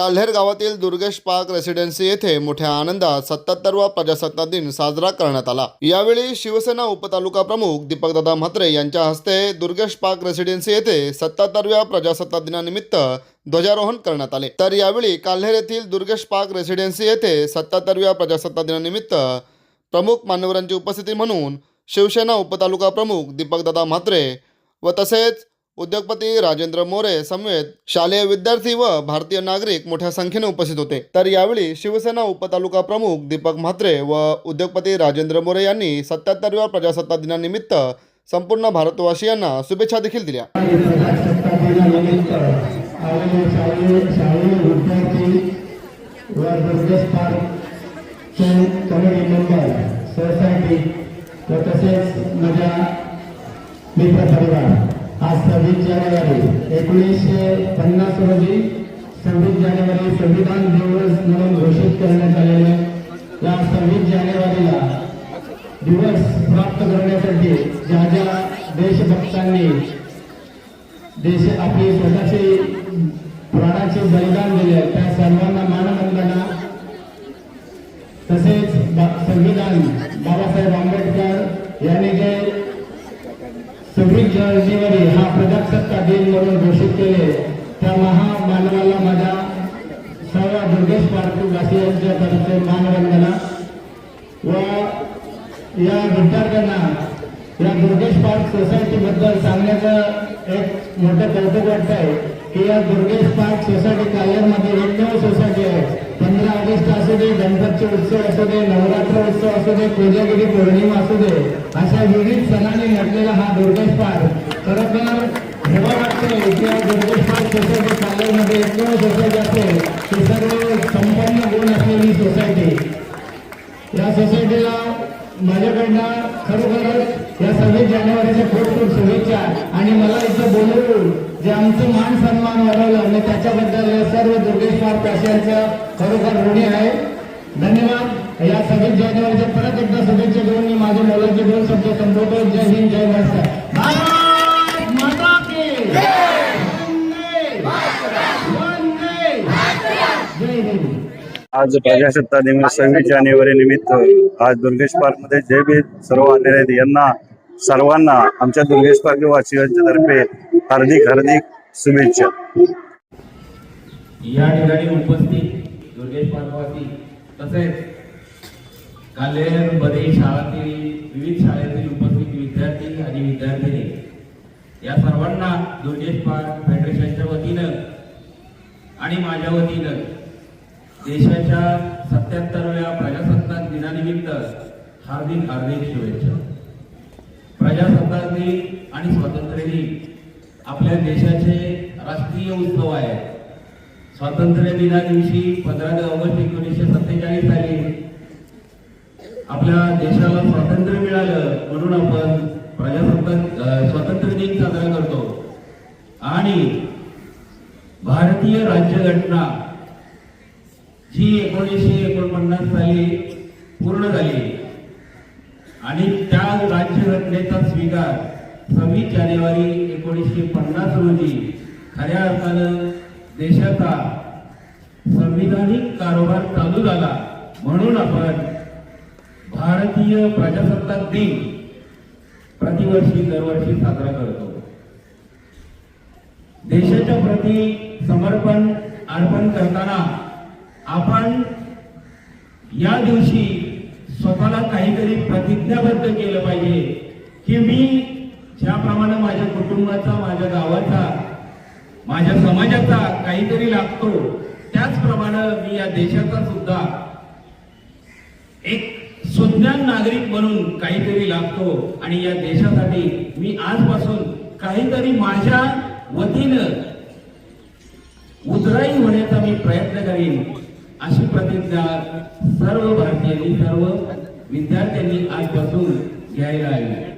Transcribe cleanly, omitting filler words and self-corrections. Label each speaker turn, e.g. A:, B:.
A: काल्हेर गावातील Durgesh park residency येथे मोठ्या आनंदात 77वा प्रजासत्ताक दिन साजरा करण्यात आला। यावेळी शिवसेना उपतालुका प्रमुख दीपकदादा म्हात्रे यांच्या हस्ते दुर्गेश पार्क रेसिडेन्सी येथे 77व्या प्रजासत्ताक दिनानिमित्त ध्वजारोहण करण्यात आले। तर यावेळी काल्हेर येथील दुर्गेश पार्क रेसिडेन्सी येथे 77व्या प्रजासत्ताक दिनानिमित्त प्रमुख मान्यवरांची उपस्थिती म्हणून शिवसेना उपतालुका प्रमुख दीपकदादा म्हात्रे व तसेच उद्योगपती राजेंद्र मोरे समेत शालेय विद्यार्थी व भारतीय नागरिक मोठ्या संख्येने उपस्थित होते। तर यावेळी शिवसेना उपतालुका प्रमुख दीपक म्हात्रे व उद्योगपती राजेंद्र मोरे यांनी 77व्या प्रजासत्ताक दिनानिमित्त संपूर्ण भारतवासियांना शुभेच्छा देखील दिल्या।
B: आज 26 जानेवारी 1950 रोजी 26 जानेवारी संविधान दिवस म्हणून घोषित करण्यात आलेले या 26 जानेवारीला दिवस प्राप्त करण्यासाठी ज्या ज्या देशभक्तांनी आपली स्वतःची प्राणाचे बलिदान दिले त्या सर्वांना मानवंदना। तसेच संविधान बाबासाहेब आंबेडकर यांनी जे 26 जानेवारी हा प्रजासत्ताक दिन म्हणून घोषित केले त्या महामानवाला माझ्या सर्व दुर्गेश पार्क वासियांच्या तर्फे मानवंदना व या विद्यार्थ्यांना या दुर्गेश पार्क सोसायटी बद्दल सांगण्याचं एक मोठं कौतुक वाटत आहे की या दुर्गेश पार्क सोसायटी काल्हेरमध्ये एकमेव सोसायटी आहे। 15 ऑगस्ट असू दे, गणपती उत्सव असू दे, नवरात्र उत्सव असू दे, कोजागिरी पौर्णिमा असू दे, अशा विविध सणांनी नटलेला हा दुर्गेश पार्क खरोखर हेवा वाटते की या दुर्गेश पार्क सोसायटी काल्हेरमध्ये एकमेव सोसायटी असेल ती सर्व संपन्न गुण असलेली सोसायटी। या सोसायटीला माझ्याकडनं खरोखरच या 26 जानेवारीच्या खूप खूप शुभेच्छा आणि मला इथं बोलवून जे आमचं मान सन्मान वाढवलं आणि त्याच्याबद्दल या सर्व दुर्गेश पार्क वासियांचं खरोखर ऋणी आहे। धन्यवाद। या 26 जानेवारीच्या परत एकदा शुभेच्छा देऊन मी माझे मोलाचे 2 शब्द संबोधतो। जय हिंद, जय महाराष्ट्र। भारत माता की जय। जय हिंद।
C: आज प्रजासत्ताक दिवस 26 जानेवारी निमित्त आज दुर्गेश पार्क मध्ये जे बी सर्व आलेले आहेत यांना सर्वांना आमच्या दुर्गेश पार्क वासियांच्या तर्फे हार्दिक शुभेच्छा।
D: या ठिकाणी उपस्थित दुर्गेश पार्कवासी तसेच काल्हेरमध्ये शाळेतील विविध शाळेतील उपस्थित विद्यार्थी आणि विद्यार्थिनी या सर्वांना दुर्गेश पार्क फेडरेशनच्या वतीनं आणि माझ्या वतीनं देशाच्या 77व्या प्रजासत्ताक दिनानिमित्त हार्दिक शुभेच्छा। प्रजासत्ताक दिन आणि स्वातंत्र्य दिन आपल्या देशाचे राष्ट्रीय उत्सव आहे। स्वातंत्र्य दिना दिवशी 15 ऑगस्ट 1947 साली आपल्या देशाला स्वातंत्र्य मिळालं म्हणून आपण स्वातंत्र्य दिन साजरा करतो आणि भारतीय राज्यघटना जी 1949 साली पूर्ण झाली आणि त्या राज्यघटनेचा स्वीकार 26 जानेवारी 1950 रोजी खऱ्या अर्थानं देशाचा संविधानिक कारभार चालू झाला म्हणून आपण भारतीय प्रजासत्ताक दिन दरवर्षी साजरा करतो। देशाच्या प्रती समर्पण अर्पण करताना आपण या दिवशी स्वतःला काहीतरी प्रतिज्ञाबद्ध केलं पाहिजे की मी ज्याप्रमाणे माझ्या कुटुंबाचा, माझ्या गावाचा, माझ्या समाजाचा काहीतरी लागतो त्याचप्रमाणे मी या देशाचा सुद्धा एक सुज्ञान नागरिक म्हणून काहीतरी लागतो आणि या देशासाठी मी आजपासून काहीतरी माझ्या वतीनं उजराई होण्याचा मी प्रयत्न करीन अशी प्रतिज्ञा सर्व भारतीयांनी, सर्व विद्यार्थ्यांनी आजपासून घ्यायला हवी।